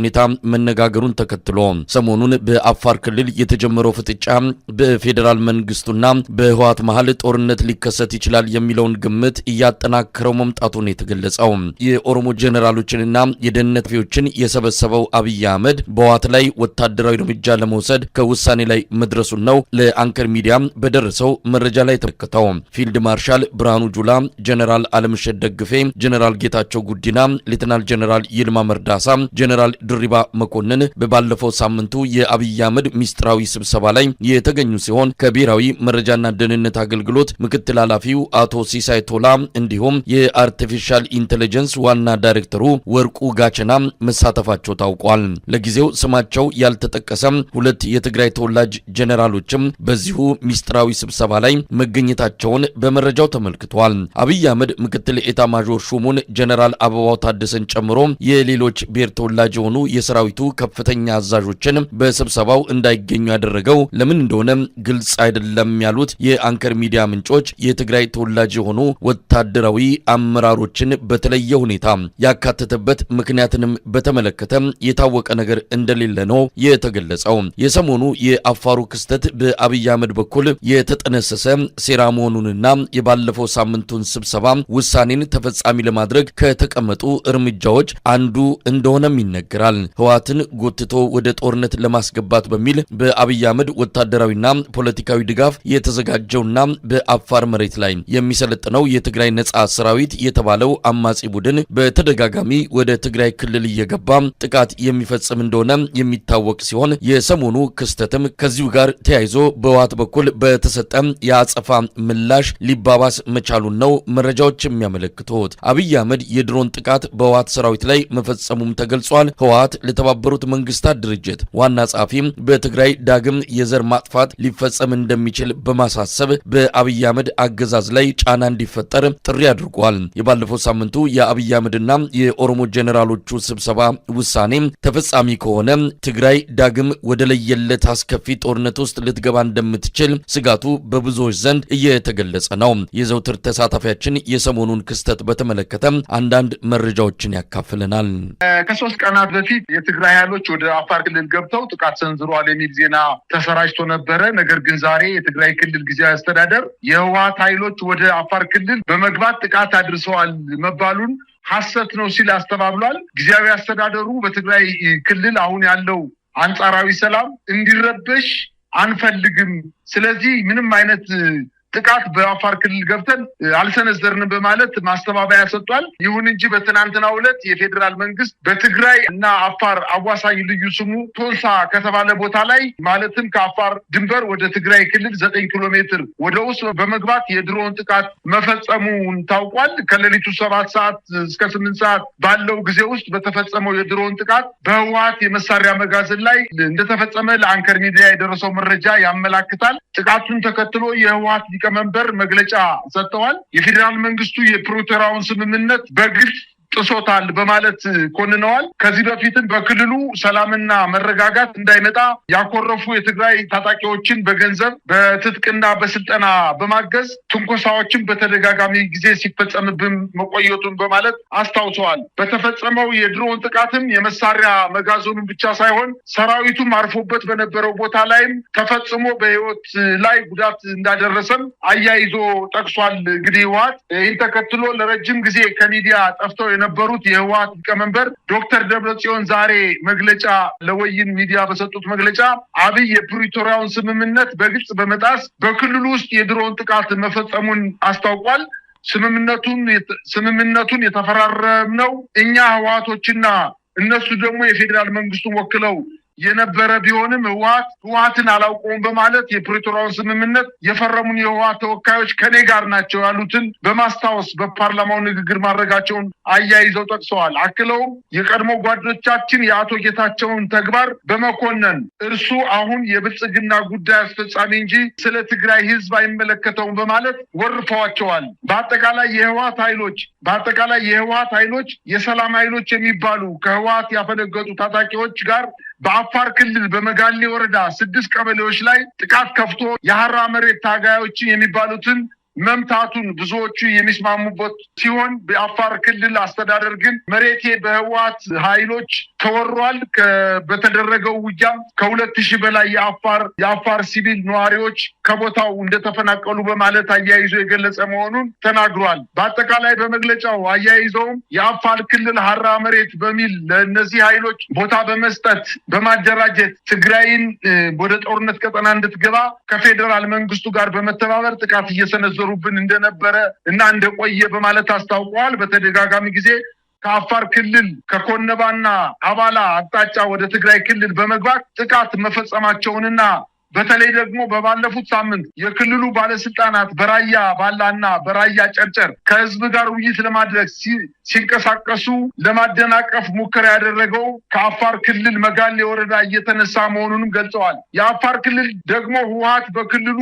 ሁኔታ መነጋገሩን ተከትሎ ሰሞኑን በአፋር ክልል የተጀመረው ፍጥጫ በፌደራል መንግስቱና በህወሓት መሃል ጦርነት ሊከሰት ይችላል የሚለውን ግምት እያጠናከረው መምጣቱን የተገለጸው የኦሮሞ ጀነራሎችንና የደህንነት ኃላፊዎችን የሰበሰበው አብይ አህመድ በህወሓት ላይ ወታደራዊ እርምጃ ለመውሰድ ከውሳኔ ላይ መድረሱን ነው ለአንከር ሚዲያ በደረሰው መረጃ ላይ ተመለከተው። ፊልድ ማርሻል ብርሃኑ ጁላ፣ ጀነራል አለምሸት ደግፌ፣ ጀነራል ጌታቸው ጉዲና፣ ሌተናል ጀነራል ይልማ መርዳሳ፣ ጀነራል ድሪባ መኮንን በባለፈው ሳምንቱ የአብይ አህመድ ሚስጥራዊ ስብሰባ ላይ የተገኙ ሲሆን ከብሔራዊ መረጃና ደህንነት አገልግሎት ምክትል ኃላፊው አቶ ሲሳይ ቶላ እንዲሁም የአርቲፊሻል ኢንተለጀንስ ዋና ዳይሬክተሩ ወርቁ ጋቸና መሳተፋቸው ታውቋል። ለጊዜው ስማቸው ያልተጠቀሰ ሁለት የትግራይ ተወላጅ ጀነራሎችም በዚሁ ሚስጥራዊ ስብሰባ ላይ መገኘታቸውን በመረጃው ተመልክቷል። አብይ አህመድ ምክትል ኤታ ማዦር ሹሙን ጀነራል አበባው ታደሰን ጨምሮ የሌሎች ብሔር ተወላጅ የሆኑ የሰራዊቱ ከፍተኛ አዛዦችን በስብሰባው እንዳይገኙ ያደረገው ለምን እንደሆነ ግልጽ አይደለም ያሉት የአንከር ሚዲያ ምንጮች የትግራይ ተወላጅ የሆኑ ወታደራዊ አመራሮችን በተለየ ሁኔታ ያካተተበት ምክንያትንም በተመለከተ የታወቀ ነገር እንደሌለ ነው የተገለጸው። የሰሞኑ የአፋሩ ክስተት በአብይ አህመድ በኩል የተጠነሰሰ ሴራ መሆኑንና የባለፈው ሳምንቱን ስብሰባ ውሳኔን ተፈጻሚ ለማድረግ ከተቀመጡ እርምጃዎች አንዱ እንደሆነም ይነገራል። ህወሓትን ጎትቶ ወደ ጦርነት ለማስገባት በሚል በአብይ አህመድ ወታደራዊና ፖለቲካዊ ድጋፍ የተዘጋጀውና በአፋር መሬት ላይ የሚሰለጥነው የትግራይ ነጻ ሰራዊት የተባለው አማጺ ቡድን በተደጋጋሚ ወደ ትግራይ ክልል እየገባ ጥቃት የሚፈጽም እንደሆነ የሚታወቅ ሲሆን የሰሞኑ ክስተትም ከዚሁ ጋር ተያይዞ በህወሓት በኩል በተሰጠ የአጸፋ ምላሽ ሊባባስ መቻሉን ነው መረጃዎች የሚያመለክቱት። አብይ አህመድ የድሮን ጥቃት በህወሓት ሰራዊት ላይ መፈጸሙም ተገልጿል። ህወሓት ለተባበሩት መንግስታት ድርጅት ዋና ጸሐፊ በትግራይ ዳግም የዘር ማጥፋት ሊፈጸም እንደሚችል በማሳሰብ በአብይ አህመድ አገዛዝ ላይ ጫና እንዲፈጠር ጥሪ አድርጓል። የባለፈው ሳምንቱ የአብይ አህመድና የኦሮሞ ጀነራሎቹ ስብሰባ ውሳኔ ተፈጻሚ ከሆነ ትግራይ ዳግም ወደ ለየለት አስከፊ ጦርነት ውስጥ ልትገባ እንደምትችል ስጋቱ በብዙዎች ዘንድ እየተገለጸ ነው። የዘውትር ተሳታፊያችን የሰሞኑን ክስተት በተመለከተ አንዳንድ መረጃዎችን ያካፍለናል። ከ3 ቀናት በፊት የትግራይ ኃይሎች ወደ አፋር ክልል ገብተው ጥቃት ሰንዝረዋል የሚል ዜና ተሰራጭቶ ነበረ። ነገር ግን ዛሬ የትግራይ ክልል ጊዜያዊ አስተዳደር የህወሓት ኃይሎች ወደ አፋር ክልል በመግባት ጥቃት አድርሰዋል መባሉን ሐሰት ነው ሲል አስተባብሏል። ጊዜያዊ አስተዳደሩ በትግራይ ክልል አሁን ያለው አንጻራዊ ሰላም እንዲረበሽ አንፈልግም፣ ስለዚህ ምንም አይነት ጥቃት በአፋር ክልል ገብተን አልሰነዘርንም በማለት ማስተባበያ ሰጥቷል። ይሁን እንጂ በትናንትናው ዕለት የፌደራል መንግስት በትግራይ እና አፋር አዋሳኝ ልዩ ስሙ ቶንሳ ከተባለ ቦታ ላይ ማለትም ከአፋር ድንበር ወደ ትግራይ ክልል 9 ኪሎ ሜትር ወደ ውስጥ በመግባት የድሮን ጥቃት መፈጸሙን ታውቋል። ከሌሊቱ 7 ሰዓት እስከ 8 ሰዓት ባለው ጊዜ ውስጥ በተፈጸመው የድሮን ጥቃት በህወሓት የመሳሪያ መጋዘን ላይ እንደተፈጸመ ለአንከር ሚዲያ የደረሰው መረጃ ያመላክታል። ጥቃቱን ተከትሎ የህወሓት ሊቀመንበር መግለጫ ሰጥተዋል። የፌደራል መንግስቱ የፕሪቶሪያውን ስምምነት በግልጽ ጥሶታል በማለት ኮንነዋል። ከዚህ በፊትም በክልሉ ሰላምና መረጋጋት እንዳይመጣ ያኮረፉ የትግራይ ታጣቂዎችን በገንዘብ በትጥቅና በስልጠና በማገዝ ትንኮሳዎችን በተደጋጋሚ ጊዜ ሲፈጸምብን መቆየቱን በማለት አስታውሰዋል። በተፈጸመው የድሮን ጥቃትም የመሳሪያ መጋዘኑን ብቻ ሳይሆን ሰራዊቱም አርፎበት በነበረው ቦታ ላይም ተፈጽሞ በህይወት ላይ ጉዳት እንዳደረሰም አያይዞ ጠቅሷል። እንግዲህ ህወሓት ይህን ተከትሎ ለረጅም ጊዜ ከሚዲያ ጠፍተው የነበሩት የህወሓት ሊቀመንበር ዶክተር ደብረጽዮን ዛሬ መግለጫ ለወይን ሚዲያ በሰጡት መግለጫ አብይ የፕሪቶሪያውን ስምምነት በግልጽ በመጣስ በክልሉ ውስጥ የድሮን ጥቃት መፈጸሙን አስታውቋል። ስምምነቱን የተፈራረምነው እኛ ህወሓቶችና እነሱ ደግሞ የፌዴራል መንግስቱን ወክለው የነበረ ቢሆንም ህወሓትን አላውቀውም በማለት የፕሪቶሪያውን ስምምነት የፈረሙን የህወሓት ተወካዮች ከኔ ጋር ናቸው ያሉትን በማስታወስ በፓርላማው ንግግር ማድረጋቸውን አያይዘው ጠቅሰዋል። አክለውም የቀድሞ ጓዶቻችን የአቶ ጌታቸውን ተግባር በመኮነን እርሱ አሁን የብልጽግና ጉዳይ አስፈጻሚ እንጂ ስለ ትግራይ ህዝብ አይመለከተውም በማለት ወርፈዋቸዋል። በአጠቃላይ የህወሓት ኃይሎች የሰላም ኃይሎች የሚባሉ ከህወሓት ያፈነገጡ ታጣቂዎች ጋር በአፋር ክልል በመጋሌ ወረዳ 6 ቀበሌዎች ላይ ጥቃት ከፍቶ የሐራ መሬት ታጋዮችን የሚባሉትን መምታቱን ብዙዎቹ የሚስማሙበት ሲሆን በአፋር ክልል አስተዳደር ግን መሬቴ በህወሓት ኃይሎች ተወሯል። በተደረገው ውጊያ ከ2000 በላይ የአፋር ሲቪል ነዋሪዎች ከቦታው እንደተፈናቀሉ በማለት አያይዞ የገለጸ መሆኑን ተናግሯል። በአጠቃላይ በመግለጫው አያይዘውም የአፋር ክልል ሀራ መሬት በሚል ለእነዚህ ኃይሎች ቦታ በመስጠት በማደራጀት ትግራይን ወደ ጦርነት ቀጠና እንድትገባ ከፌዴራል መንግስቱ ጋር በመተባበር ጥቃት እየሰነዘሩብን እንደነበረ እና እንደቆየ በማለት አስታውቀዋል። በተደጋጋሚ ጊዜ ከአፋር ክልል ከኮነባና አባላ አቅጣጫ ወደ ትግራይ ክልል በመግባት ጥቃት መፈጸማቸውንና በተለይ ደግሞ በባለፉት ሳምንት የክልሉ ባለስልጣናት በራያ ባላና በራያ ጨርጨር ከህዝብ ጋር ውይይት ለማድረግ ሲንቀሳቀሱ ለማደናቀፍ ሙከራ ያደረገው ከአፋር ክልል መጋሌ ወረዳ እየተነሳ መሆኑንም ገልጸዋል። የአፋር ክልል ደግሞ ህወሓት በክልሉ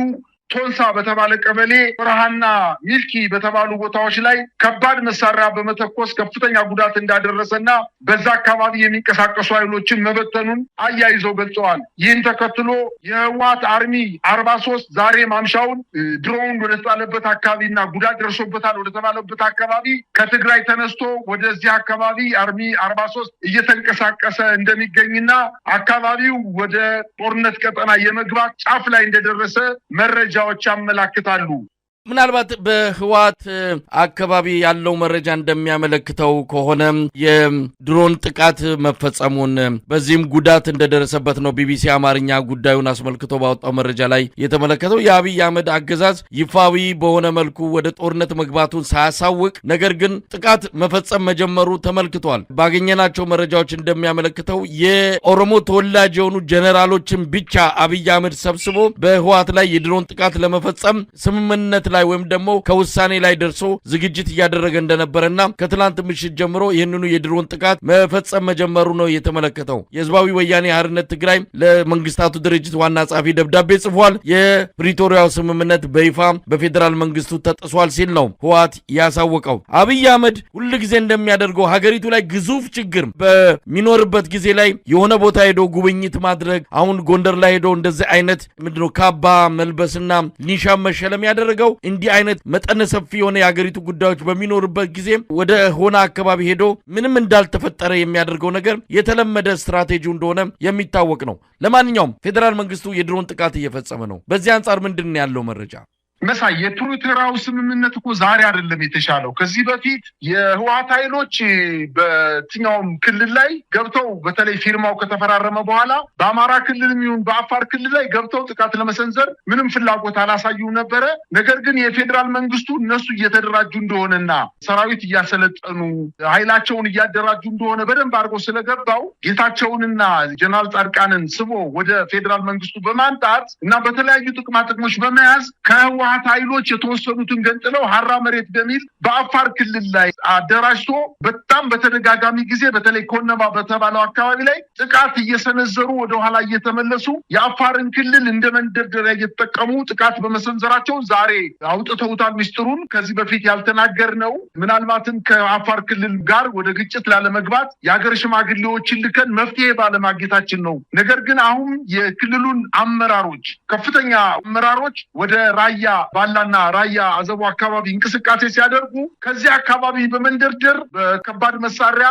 ቶንሳ በተባለ ቀበሌ ወረሃና ሚልኪ በተባሉ ቦታዎች ላይ ከባድ መሳሪያ በመተኮስ ከፍተኛ ጉዳት እንዳደረሰና በዛ አካባቢ የሚንቀሳቀሱ ኃይሎችን መበተኑን አያይዘው ገልጸዋል። ይህን ተከትሎ የህወሓት አርሚ 43 ዛሬ ማምሻውን ድሮን ወደ ተጣለበት አካባቢና ጉዳት ደርሶበታል ወደ ተባለበት አካባቢ ከትግራይ ተነስቶ ወደዚህ አካባቢ አርሚ 43 እየተንቀሳቀሰ እንደሚገኝና አካባቢው ወደ ጦርነት ቀጠና የመግባት ጫፍ ላይ እንደደረሰ መረጃ ያመላክታሉ። ምናልባት በህወሓት አካባቢ ያለው መረጃ እንደሚያመለክተው ከሆነ የድሮን ጥቃት መፈጸሙን በዚህም ጉዳት እንደደረሰበት ነው ቢቢሲ አማርኛ ጉዳዩን አስመልክቶ ባወጣው መረጃ ላይ የተመለከተው። የአብይ አህመድ አገዛዝ ይፋዊ በሆነ መልኩ ወደ ጦርነት መግባቱን ሳያሳውቅ ነገር ግን ጥቃት መፈጸም መጀመሩ ተመልክቷል። ባገኘናቸው መረጃዎች እንደሚያመለክተው የኦሮሞ ተወላጅ የሆኑ ጀነራሎችን ብቻ አብይ አህመድ ሰብስቦ በህወሓት ላይ የድሮን ጥቃት ለመፈጸም ስምምነት ላይ ወይም ደግሞ ከውሳኔ ላይ ደርሶ ዝግጅት እያደረገ እንደነበረና ከትላንት ምሽት ጀምሮ ይህንኑ የድሮን ጥቃት መፈጸም መጀመሩ ነው የተመለከተው። የህዝባዊ ወያኔ ሓርነት ትግራይ ለመንግስታቱ ድርጅት ዋና ጸሐፊ ደብዳቤ ጽፏል። የፕሪቶሪያው ስምምነት በይፋ በፌዴራል መንግስቱ ተጥሷል ሲል ነው ህወሓት ያሳወቀው። አብይ አህመድ ሁልጊዜ እንደሚያደርገው ሀገሪቱ ላይ ግዙፍ ችግር በሚኖርበት ጊዜ ላይ የሆነ ቦታ ሄዶ ጉብኝት ማድረግ፣ አሁን ጎንደር ላይ ሄዶ እንደዚህ አይነት ምንድነው ካባ መልበስና ኒሻን መሸለም ያደረገው እንዲህ አይነት መጠነ ሰፊ የሆነ የሀገሪቱ ጉዳዮች በሚኖርበት ጊዜ ወደ ሆነ አካባቢ ሄዶ ምንም እንዳልተፈጠረ የሚያደርገው ነገር የተለመደ ስትራቴጂው እንደሆነ የሚታወቅ ነው። ለማንኛውም ፌዴራል መንግስቱ የድሮን ጥቃት እየፈጸመ ነው። በዚህ አንጻር ምንድን ነው ያለው መረጃ? መሳይ የፕሪቶሪያው ስምምነት እኮ ዛሬ አይደለም የተሻለው። ከዚህ በፊት የህወሓት ኃይሎች በትኛውም ክልል ላይ ገብተው በተለይ ፊርማው ከተፈራረመ በኋላ በአማራ ክልልም ይሁን በአፋር ክልል ላይ ገብተው ጥቃት ለመሰንዘር ምንም ፍላጎት አላሳዩም ነበረ። ነገር ግን የፌዴራል መንግስቱ እነሱ እየተደራጁ እንደሆነና ሰራዊት እያሰለጠኑ ኃይላቸውን እያደራጁ እንደሆነ በደንብ አድርጎ ስለገባው ጌታቸውንና ጀነራል ጻድቃንን ስቦ ወደ ፌዴራል መንግስቱ በማንጣት እና በተለያዩ ጥቅማ ጥቅሞች በመያዝ ከህወሓት ኃይሎች የተወሰኑትን ገንጥለው ሀራ መሬት በሚል በአፋር ክልል ላይ አደራጅቶ በጣም በተደጋጋሚ ጊዜ በተለይ ኮነባ በተባለው አካባቢ ላይ ጥቃት እየሰነዘሩ ወደኋላ እየተመለሱ የአፋርን ክልል እንደ መንደርደሪያ እየተጠቀሙ ጥቃት በመሰንዘራቸው ዛሬ አውጥተውታል ሚስጥሩን። ከዚህ በፊት ያልተናገርነው ምናልባትም ከአፋር ክልል ጋር ወደ ግጭት ላለመግባት የሀገር ሽማግሌዎችን ልከን መፍትሄ ባለማግኘታችን ነው። ነገር ግን አሁን የክልሉን አመራሮች ከፍተኛ አመራሮች ወደ ራያ ባላና ራያ አዘቦ አካባቢ እንቅስቃሴ ሲያደርጉ ከዚህ አካባቢ በመንደርደር በከባድ መሳሪያ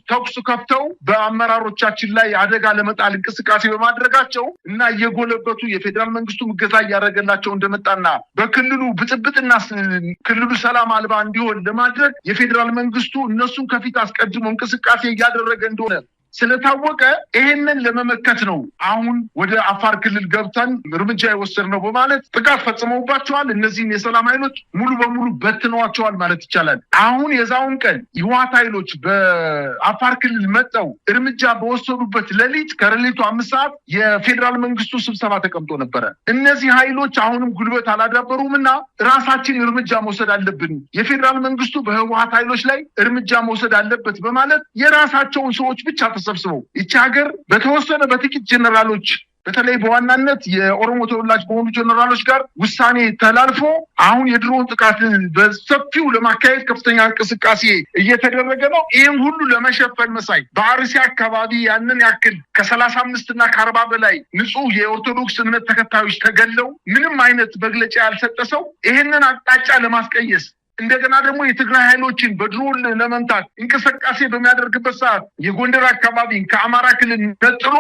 ተኩስ ከፍተው በአመራሮቻችን ላይ አደጋ ለመጣል እንቅስቃሴ በማድረጋቸው እና እየጎለበቱ የፌዴራል መንግስቱ እገዛ እያደረገላቸው እንደመጣና በክልሉ ብጥብጥና ክልሉ ሰላም አልባ እንዲሆን ለማድረግ የፌዴራል መንግስቱ እነሱን ከፊት አስቀድሞ እንቅስቃሴ እያደረገ እንደሆነ ስለታወቀ ይሄንን ለመመከት ነው አሁን ወደ አፋር ክልል ገብተን እርምጃ የወሰድነው በማለት ጥቃት ፈጽመውባቸዋል። እነዚህን የሰላም ኃይሎች ሙሉ በሙሉ በትነዋቸዋል ማለት ይቻላል። አሁን የዛውን ቀን የህወሓት ኃይሎች በአፋር ክልል መጠው እርምጃ በወሰዱበት ሌሊት ከሌሊቱ 5 ሰዓት የፌዴራል መንግስቱ ስብሰባ ተቀምጦ ነበረ። እነዚህ ኃይሎች አሁንም ጉልበት አላዳበሩምና ራሳችን እርምጃ መውሰድ አለብን፣ የፌዴራል መንግስቱ በህወሓት ኃይሎች ላይ እርምጃ መውሰድ አለበት በማለት የራሳቸውን ሰዎች ብቻ ተሰብስበው ይቺ ሀገር በተወሰነ በጥቂት ጀነራሎች በተለይ በዋናነት የኦሮሞ ተወላጅ በሆኑ ጀነራሎች ጋር ውሳኔ ተላልፎ አሁን የድሮን ጥቃት በሰፊው ለማካሄድ ከፍተኛ እንቅስቃሴ እየተደረገ ነው። ይህም ሁሉ ለመሸፈን መሳይ በአርሲ አካባቢ ያንን ያክል ከ35 እና ከ40 በላይ ንጹህ የኦርቶዶክስ እምነት ተከታዮች ተገለው ምንም አይነት መግለጫ ያልሰጠ ሰው ይህንን አቅጣጫ ለማስቀየስ እንደገና ደግሞ የትግራይ ኃይሎችን በድሮን ለመምታት እንቅስቃሴ በሚያደርግበት ሰዓት የጎንደር አካባቢ ከአማራ ክልል ነጥሎ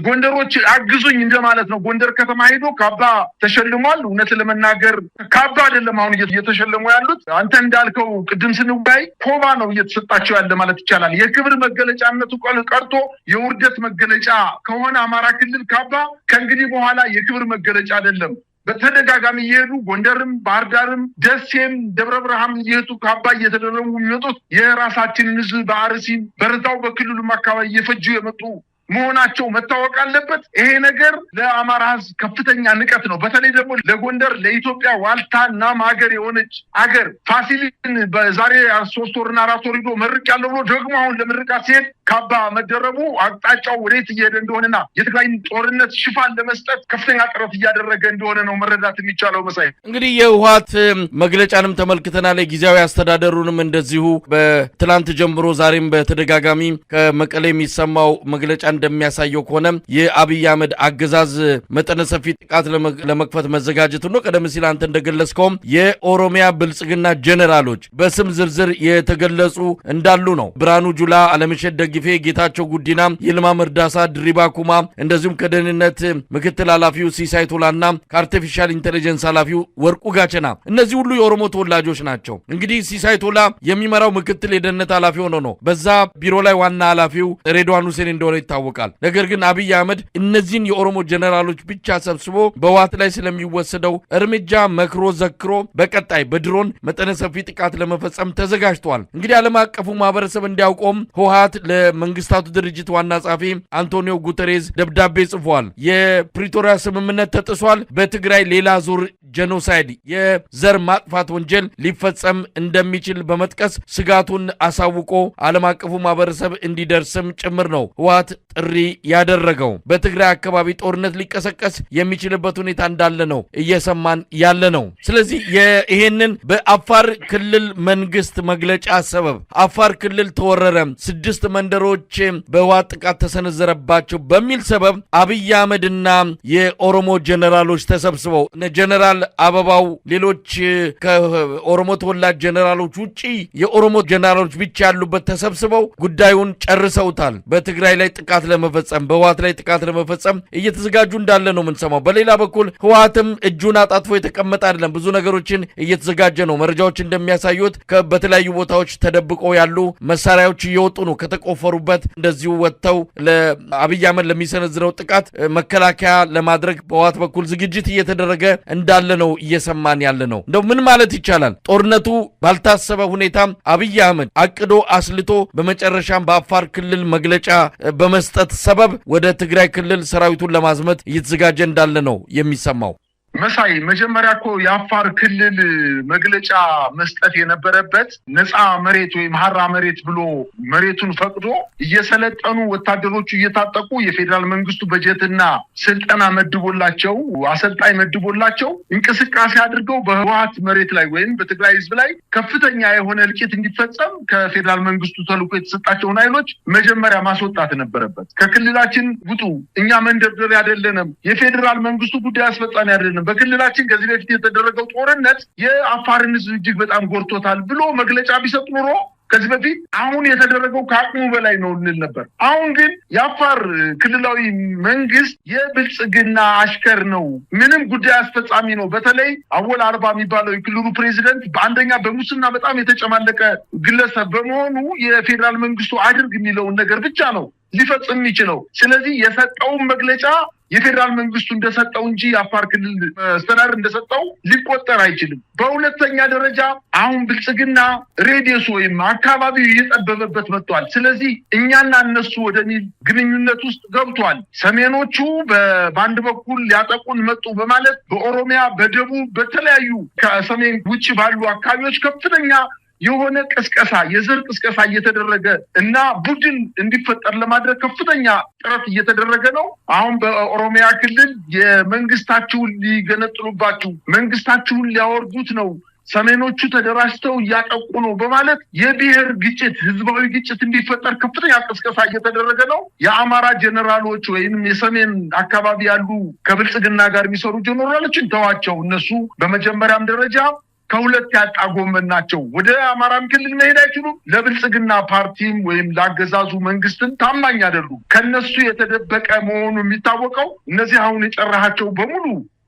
ጎንደሮች አግዙኝ እንደማለት ነው። ጎንደር ከተማ ሄዶ ካባ ተሸልሟል። እውነት ለመናገር ካባ አይደለም አሁን እየተሸለሙ ያሉት፣ አንተ እንዳልከው ቅድም ስንወያይ ኮባ ነው እየተሰጣቸው ያለ ማለት ይቻላል። የክብር መገለጫነቱ ቀርቶ የውርደት መገለጫ ከሆነ አማራ ክልል ካባ ከእንግዲህ በኋላ የክብር መገለጫ አይደለም። በተደጋጋሚ እየሄዱ ጎንደርም፣ ባህር ዳርም፣ ደሴም፣ ደብረ ብርሃን እየሄዱ ካባ እየተደረጉ የሚመጡት የራሳችንን ህዝብ በአርሲም በርታው በክልሉም አካባቢ እየፈጁ የመጡ መሆናቸው መታወቅ አለበት። ይሄ ነገር ለአማራ ህዝብ ከፍተኛ ንቀት ነው። በተለይ ደግሞ ለጎንደር ለኢትዮጵያ ዋልታና ማገር የሆነች አገር ፋሲልን በዛሬ 3 ወርና 4 ወር ሄዶ መርቅ ያለው ብሎ ደግሞ አሁን ለምርቃት ሲሄድ ካባ መደረቡ አቅጣጫው ወዴት እየሄደ እንደሆነና የትግራይን ጦርነት ሽፋን ለመስጠት ከፍተኛ ጥረት እያደረገ እንደሆነ ነው መረዳት የሚቻለው። መሳይ እንግዲህ የህወሓት መግለጫንም ተመልክተናል። ጊዜያዊ አስተዳደሩንም እንደዚሁ በትላንት ጀምሮ ዛሬም በተደጋጋሚ ከመቀሌ የሚሰማው መግለጫ እንደሚያሳየው ከሆነ የአብይ አህመድ አገዛዝ መጠነ ሰፊ ጥቃት ለመክፈት መዘጋጀቱ ነው። ቀደም ሲል አንተ እንደገለጽከውም የኦሮሚያ ብልጽግና ጀነራሎች በስም ዝርዝር የተገለጹ እንዳሉ ነው። ብርሃኑ ጁላ፣ አለምሸት ደግፌ፣ ጌታቸው ጉዲና፣ ይልማ መርዳሳ፣ ድሪባ ኩማ እንደዚሁም ከደህንነት ምክትል ኃላፊው ሲሳይ ቶላና ከአርቲፊሻል ኢንቴሊጀንስ ኃላፊው ወርቁ ጋቸና እነዚህ ሁሉ የኦሮሞ ተወላጆች ናቸው። እንግዲህ ሲሳይ ቶላ የሚመራው ምክትል የደህንነት ኃላፊ ሆኖ ነው። በዛ ቢሮ ላይ ዋና ኃላፊው ሬድዋን ሁሴን እንደሆነ ይታወቃል። ነገር ግን አብይ አህመድ እነዚህን የኦሮሞ ጀነራሎች ብቻ ሰብስቦ በህወሓት ላይ ስለሚወሰደው እርምጃ መክሮ ዘክሮ በቀጣይ በድሮን መጠነ ሰፊ ጥቃት ለመፈጸም ተዘጋጅቷል። እንግዲህ ዓለም አቀፉ ማህበረሰብ እንዲያውቆም ህወሓት ለመንግስታቱ ድርጅት ዋና ጸሐፊ አንቶኒዮ ጉተሬዝ ደብዳቤ ጽፏል። የፕሪቶሪያ ስምምነት ተጥሷል፣ በትግራይ ሌላ ዙር ጄኖሳይድ የዘር ማጥፋት ወንጀል ሊፈጸም እንደሚችል በመጥቀስ ስጋቱን አሳውቆ ዓለም አቀፉ ማህበረሰብ እንዲደርስም ጭምር ነው ህወሓት ጥሪ ያደረገው። በትግራይ አካባቢ ጦርነት ሊቀሰቀስ የሚችልበት ሁኔታ እንዳለ ነው እየሰማን ያለ ነው። ስለዚህ ይሄንን በአፋር ክልል መንግስት መግለጫ ሰበብ አፋር ክልል ተወረረ፣ 6 መንደሮች በህወሓት ጥቃት ተሰነዘረባቸው በሚል ሰበብ አብይ አህመድና የኦሮሞ ጀነራሎች ተሰብስበው ጀነራል አበባው ሌሎች ከኦሮሞ ተወላጅ ጀነራሎች ውጪ የኦሮሞ ጀነራሎች ብቻ ያሉበት ተሰብስበው ጉዳዩን ጨርሰውታል። በትግራይ ላይ ጥቃት ለመፈጸም በህወሓት ላይ ጥቃት ለመፈጸም እየተዘጋጁ እንዳለ ነው የምንሰማው። በሌላ በኩል ህወሓትም እጁን አጣጥፎ የተቀመጠ አይደለም፣ ብዙ ነገሮችን እየተዘጋጀ ነው። መረጃዎች እንደሚያሳዩት በተለያዩ ቦታዎች ተደብቀው ያሉ መሳሪያዎች እየወጡ ነው ከተቆፈሩበት። እንደዚሁ ወጥተው ለአብይ አህመድ ለሚሰነዝረው ጥቃት መከላከያ ለማድረግ በህወሓት በኩል ዝግጅት እየተደረገ እንዳለ ነው እየሰማን ያለ ነው። እንደው ምን ማለት ይቻላል? ጦርነቱ ባልታሰበ ሁኔታ አብይ አህመድ አቅዶ አስልቶ በመጨረሻም በአፋር ክልል መግለጫ በመስጠት ሰበብ ወደ ትግራይ ክልል ሰራዊቱን ለማዝመት እየተዘጋጀ እንዳለ ነው የሚሰማው። መሳይ መጀመሪያ እኮ የአፋር ክልል መግለጫ መስጠት የነበረበት ነፃ መሬት ወይም ሀራ መሬት ብሎ መሬቱን ፈቅዶ እየሰለጠኑ ወታደሮቹ እየታጠቁ የፌዴራል መንግስቱ በጀትና ስልጠና መድቦላቸው አሰልጣኝ መድቦላቸው እንቅስቃሴ አድርገው በህወሓት መሬት ላይ ወይም በትግራይ ህዝብ ላይ ከፍተኛ የሆነ እልቂት እንዲፈጸም ከፌዴራል መንግስቱ ተልዕኮ የተሰጣቸውን ኃይሎች መጀመሪያ ማስወጣት ነበረበት። ከክልላችን ውጡ፣ እኛ መንደርደሪያ አይደለንም፣ የፌዴራል መንግስቱ ጉዳይ አስፈጻሚ አይደለም፣ በክልላችን ከዚህ በፊት የተደረገው ጦርነት የአፋርን ህዝብ እጅግ በጣም ጎድቶታል ብሎ መግለጫ ቢሰጥ ኖሮ ከዚህ በፊት አሁን የተደረገው ከአቅሙ በላይ ነው እንል ነበር። አሁን ግን የአፋር ክልላዊ መንግስት የብልጽግና አሽከር ነው፣ ምንም ጉዳይ አስፈጻሚ ነው። በተለይ አወል አርባ የሚባለው የክልሉ ፕሬዚደንት በአንደኛ በሙስና በጣም የተጨማለቀ ግለሰብ በመሆኑ የፌዴራል መንግስቱ አድርግ የሚለውን ነገር ብቻ ነው ሊፈጽም የሚችለው። ስለዚህ የሰጠውን መግለጫ የፌዴራል መንግስቱ እንደሰጠው እንጂ የአፋር ክልል አስተዳደር እንደሰጠው ሊቆጠር አይችልም። በሁለተኛ ደረጃ አሁን ብልጽግና ሬዲየስ ወይም አካባቢው እየጠበበበት መጥቷል። ስለዚህ እኛና እነሱ ወደሚል ግንኙነት ውስጥ ገብቷል። ሰሜኖቹ በአንድ በኩል ሊያጠቁን መጡ በማለት በኦሮሚያ በደቡብ በተለያዩ ከሰሜን ውጭ ባሉ አካባቢዎች ከፍተኛ የሆነ ቅስቀሳ የዘር ቅስቀሳ እየተደረገ እና ቡድን እንዲፈጠር ለማድረግ ከፍተኛ ጥረት እየተደረገ ነው። አሁን በኦሮሚያ ክልል የመንግስታችሁን ሊገነጥሉባችሁ መንግስታችሁን ሊያወርዱት ነው ሰሜኖቹ ተደራጅተው እያጠቁ ነው በማለት የብሔር ግጭት ህዝባዊ ግጭት እንዲፈጠር ከፍተኛ ቅስቀሳ እየተደረገ ነው። የአማራ ጀነራሎች ወይም የሰሜን አካባቢ ያሉ ከብልጽግና ጋር የሚሰሩ ጀነራሎችን ተዋቸው። እነሱ በመጀመሪያም ደረጃ ከሁለት ያጣ ጎመን ናቸው። ወደ አማራም ክልል መሄድ አይችሉም። ለብልጽግና ፓርቲም ወይም ለአገዛዙ መንግስትን ታማኝ አይደሉም። ከነሱ የተደበቀ መሆኑ የሚታወቀው እነዚህ አሁን የጠራሃቸው በሙሉ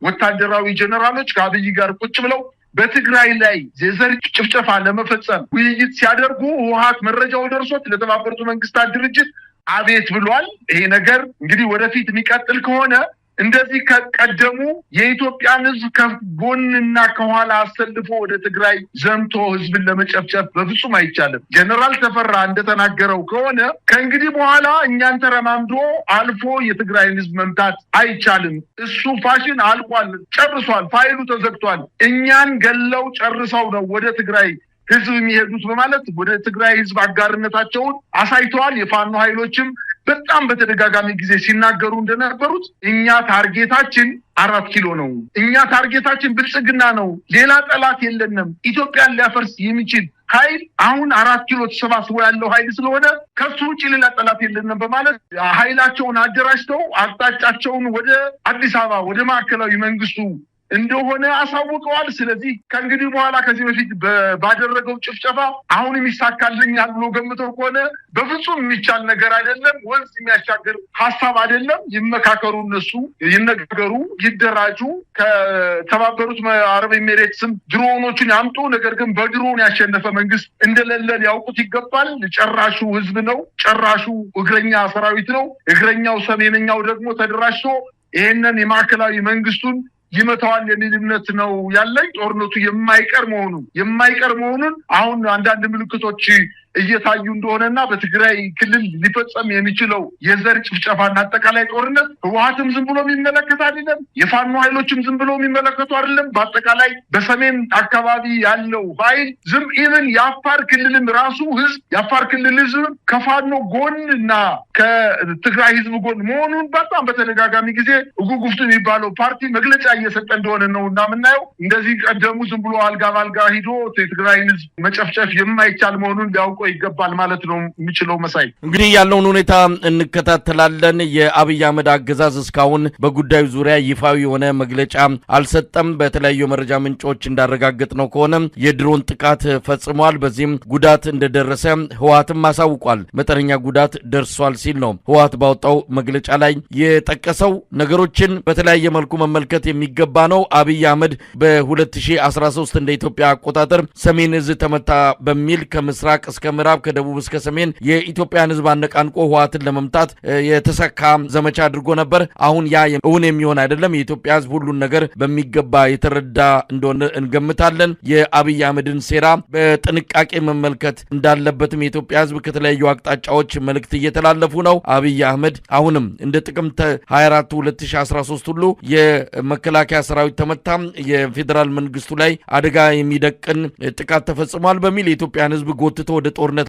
ወታደራዊ ጀነራሎች ከአብይ ጋር ቁጭ ብለው በትግራይ ላይ የዘር ጭፍጨፋ ለመፈጸም ውይይት ሲያደርጉ ህወሓት መረጃው ደርሶት ለተባበሩት መንግስታት ድርጅት አቤት ብሏል። ይሄ ነገር እንግዲህ ወደፊት የሚቀጥል ከሆነ እንደዚህ ከቀደሙ የኢትዮጵያን ህዝብ ከጎንና ከኋላ አሰልፎ ወደ ትግራይ ዘምቶ ህዝብን ለመጨፍጨፍ በፍጹም አይቻልም። ጀነራል ተፈራ እንደተናገረው ከሆነ ከእንግዲህ በኋላ እኛን ተረማምዶ አልፎ የትግራይን ህዝብ መምታት አይቻልም። እሱ ፋሽን አልቋል፣ ጨርሷል፣ ፋይሉ ተዘግቷል። እኛን ገለው ጨርሰው ነው ወደ ትግራይ ህዝብ የሚሄዱት በማለት ወደ ትግራይ ህዝብ አጋርነታቸውን አሳይተዋል። የፋኖ ኃይሎችም በጣም በተደጋጋሚ ጊዜ ሲናገሩ እንደነበሩት እኛ ታርጌታችን 4 ኪሎ ነው፣ እኛ ታርጌታችን ብልጽግና ነው፣ ሌላ ጠላት የለንም፣ ኢትዮጵያን ሊያፈርስ የሚችል ኃይል አሁን 4 ኪሎ ተሰባስቦ ያለው ኃይል ስለሆነ ከሱ ውጭ ሌላ ጠላት የለንም በማለት ኃይላቸውን አደራጅተው አቅጣጫቸውን ወደ አዲስ አበባ ወደ ማዕከላዊ መንግስቱ እንደሆነ አሳውቀዋል። ስለዚህ ከእንግዲህ በኋላ ከዚህ በፊት ባደረገው ጭፍጨፋ አሁንም ይሳካልኛል ብሎ ገምተው ከሆነ በፍጹም የሚቻል ነገር አይደለም። ወንዝ የሚያሻገር ሀሳብ አይደለም። ይመካከሩ፣ እነሱ ይነገሩ፣ ይደራጁ። ከተባበሩት አረብ ኤሚሬትስም ድሮኖችን ያምጡ። ነገር ግን በድሮን ያሸነፈ መንግስት እንደሌለ ሊያውቁት ይገባል። ጨራሹ ህዝብ ነው። ጨራሹ እግረኛ ሰራዊት ነው። እግረኛው ሰሜነኛው ደግሞ ተደራጅቶ ይሄንን የማዕከላዊ መንግስቱን ይመታዋል የሚል እምነት ነው ያለኝ። ጦርነቱ የማይቀር መሆኑን አሁን አንዳንድ ምልክቶች እየታዩ እንደሆነና በትግራይ ክልል ሊፈጸም የሚችለው የዘር ጭፍጨፋና አጠቃላይ ጦርነት ህወሓትም ዝም ብሎ የሚመለከት አይደለም፣ የፋኖ ኃይሎችም ዝም ብሎ የሚመለከቱ አይደለም። በአጠቃላይ በሰሜን አካባቢ ያለው ኃይል ኢቨን የአፋር ክልልም ራሱ ህዝብ የአፋር ክልል ህዝብ ከፋኖ ጎን እና ከትግራይ ህዝብ ጎን መሆኑን በጣም በተደጋጋሚ ጊዜ ጉጉፍቱ የሚባለው ፓርቲ መግለጫ እየሰጠ እንደሆነ ነው እና የምናየው። እንደዚህ ቀደሙ ዝም ብሎ አልጋ ባልጋ ሂዶ የትግራይን ህዝብ መጨፍጨፍ የማይቻል መሆኑን ሊያውቁ ይገባል ማለት ነው የሚችለው። መሳይ እንግዲህ ያለውን ሁኔታ እንከታተላለን። የአብይ አህመድ አገዛዝ እስካሁን በጉዳዩ ዙሪያ ይፋዊ የሆነ መግለጫ አልሰጠም። በተለያዩ መረጃ ምንጮች እንዳረጋገጥ ነው ከሆነ የድሮን ጥቃት ፈጽሟል። በዚህም ጉዳት እንደደረሰ ህወሓትም አሳውቋል። መጠነኛ ጉዳት ደርሷል ሲል ነው ህወሓት ባወጣው መግለጫ ላይ የጠቀሰው። ነገሮችን በተለያየ መልኩ መመልከት የሚገባ ነው። አብይ አህመድ በ2013 እንደ ኢትዮጵያ አቆጣጠር ሰሜን እዝ ተመታ በሚል ከምስራቅ እስከ ምዕራብ ከደቡብ እስከ ሰሜን የኢትዮጵያን ህዝብ አነቃንቆ ህወሓትን ለመምታት የተሳካ ዘመቻ አድርጎ ነበር። አሁን ያ እውን የሚሆን አይደለም። የኢትዮጵያ ህዝብ ሁሉን ነገር በሚገባ የተረዳ እንደሆነ እንገምታለን። የአብይ አህመድን ሴራ በጥንቃቄ መመልከት እንዳለበትም የኢትዮጵያ ህዝብ ከተለያዩ አቅጣጫዎች መልእክት እየተላለፉ ነው። አብይ አህመድ አሁንም እንደ ጥቅምት 24 2013 ሁሉ የመከላከያ ሰራዊት ተመታ፣ የፌዴራል መንግስቱ ላይ አደጋ የሚደቅን ጥቃት ተፈጽሟል በሚል የኢትዮጵያን ህዝብ ጎትቶ ወደ ጦርነት